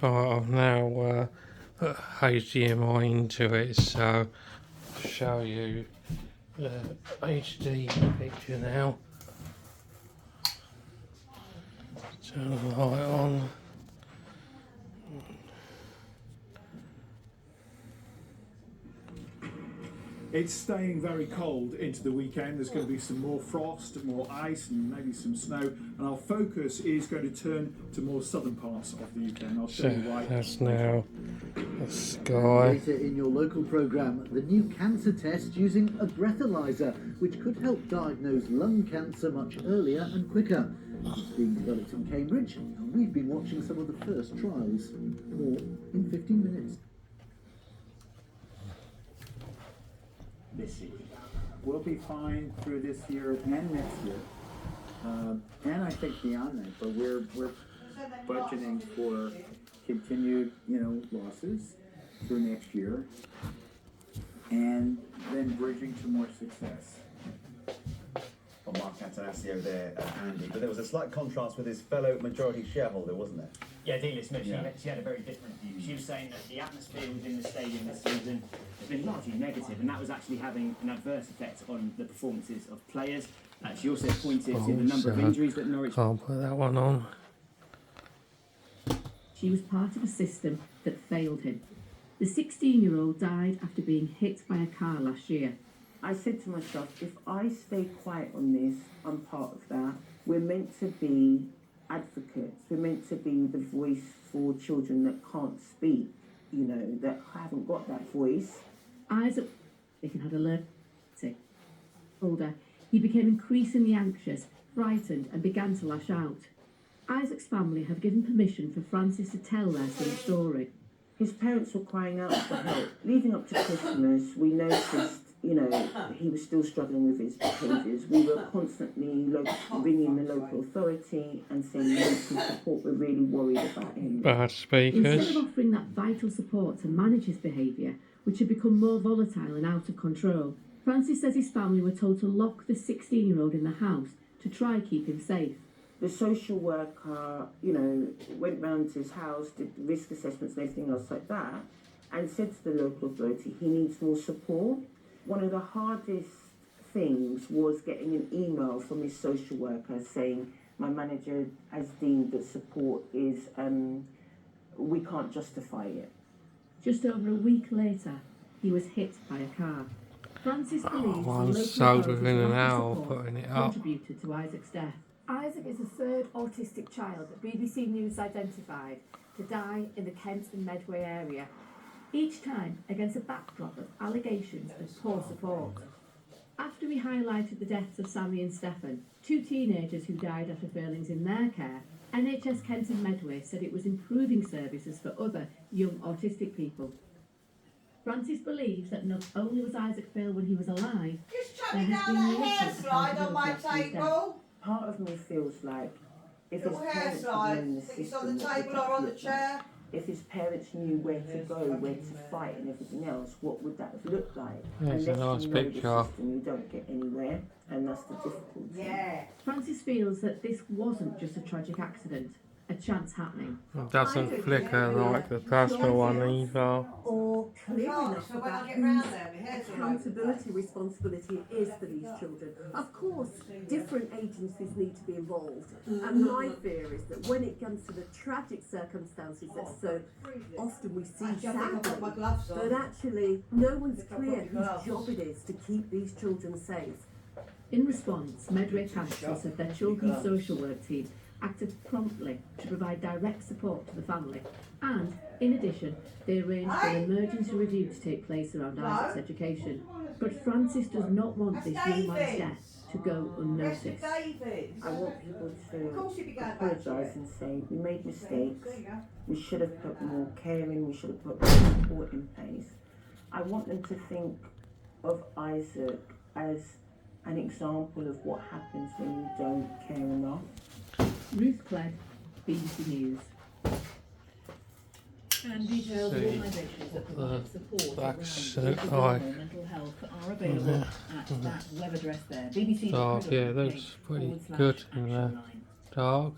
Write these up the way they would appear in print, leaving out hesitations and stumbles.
Right, I've now put HDMI into it, so I'll show you the HD picture now. Turn the light on. It's staying very cold into the weekend. There's going to be some more frost, more ice, and maybe some snow. And our focus is going to turn to more southern parts of the UK. And I'll show you why. That's now the sky. Later in your local programme, the new cancer test using a breathalyzer, which could help diagnose lung cancer much earlier and quicker. It's being developed in Cambridge, and we've been watching some of the first trials. More in 15 minutes. This year. We'll be fine through this year and next year, and I think beyond that. But we're budgeting for continued, losses through next year, and then bridging to more success. Well, Mark Antonassi over there, Andy, but there was a slight contrast with his fellow majority shareholder, wasn't there? Yeah, Delia Smith, Yeah. she had a very different view. She was saying that the atmosphere within the stadium this season has been largely negative, and that was actually having an adverse effect on the performances of players. She also pointed to the number of injuries that Norwich... Can't put that one on. She was part of a system that failed him. The 16-year-old died after being hit by a car last year. I said to myself, if I stay quiet on this, I'm part of that. We're meant to be advocates. We're meant to be the voice for children that can't speak, that haven't got that voice. Isaac had a learning. Older, he became increasingly anxious, frightened, and began to lash out. Isaac's family have given permission for Francis to tell their son's story. His parents were crying out for help. Leading up to Christmas, we noticed, he was still struggling with his behaviours. We were constantly ringing the local authority and saying we need some support. We're really worried about him. Bad speakers. Instead of offering that vital support to manage his behaviour, which had become more volatile and out of control, Francis says his family were told to lock the 16-year-old in the house to try keep him safe. The social worker, went round to his house, did risk assessments and everything else like that, and said to the local authority he needs more support. One of the hardest things was getting an email from his social worker saying, my manager has deemed that support is, we can't justify it. Just over a week later, he was hit by a car. Francis believes One the sold local within an authorities' hour support putting it up. contributed to Isaac's death. Isaac is the third autistic child that BBC News identified to die in the Kent and Medway area, Each time against a backdrop of allegations of poor support. After we highlighted the deaths of Sammy and Stefan, two teenagers who died after failings in their care, NHS Kent and Medway said it was improving services for other young autistic people. Francis believes that not only was Isaac failed when he was alive, just chuck me down that hair slide on my table. Part of me feels like if his Little hair parents had slide. known the Think it's system, on the what would table that or on the look chair. like? If his parents knew where to go, where to fight and everything else, what would that have looked like? Yeah, it's a Unless nice you know picture. the system, you don't get anywhere, and that's the difficulty. Yeah. Francis feels that this wasn't just a tragic accident, a chance happening. It doesn't flicker like the personal one either. or clear Oh, enough so when I about get round whose there, my hair's all over the accountability responsibility it is for these children. Of course, different agencies need to be involved, and my fear is that when it comes to the tragic circumstances that so often we see Actually, I think I've got my sadly, gloves on. that actually no one's clear whose job it is to keep these children safe. In response, Medway Council said their children's social work team acted promptly to provide direct support to the family, and in addition they arranged for an emergency review to take place around Isaac's education. But Francis does not want this young man's death to go unnoticed. David. I want people Of course to you'd be going back to apologise it. and say we made mistakes, There you go. we should have put more care in, we should have put more support in place. I want them to think of Isaac as an example of what happens when you don't care enough. Ruth Clegg, BBC News. And details of See organisations that provide support black around suit physical eye. and mental health are available at that web address there. BBC. Dark, yeah, that's pretty good in there. Dark.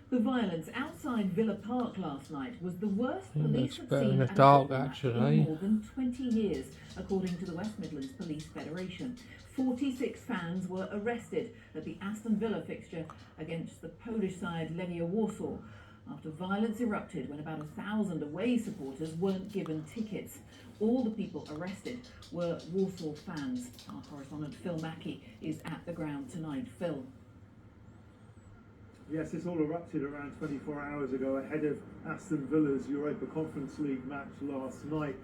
The violence outside Villa Park last night was the worst think police that's have better in seen the at a dark, football match actually. in more than 20 years, according to the West Midlands Police Federation. 46 fans were arrested at the Aston Villa fixture against the Polish side Legia Warsaw after violence erupted when about 1,000 away supporters weren't given tickets. All the people arrested were Warsaw fans. Our correspondent Phil Mackey is at the ground tonight. Phil. Yes, this all erupted around 24 hours ago ahead of Aston Villa's Europa Conference League match last night.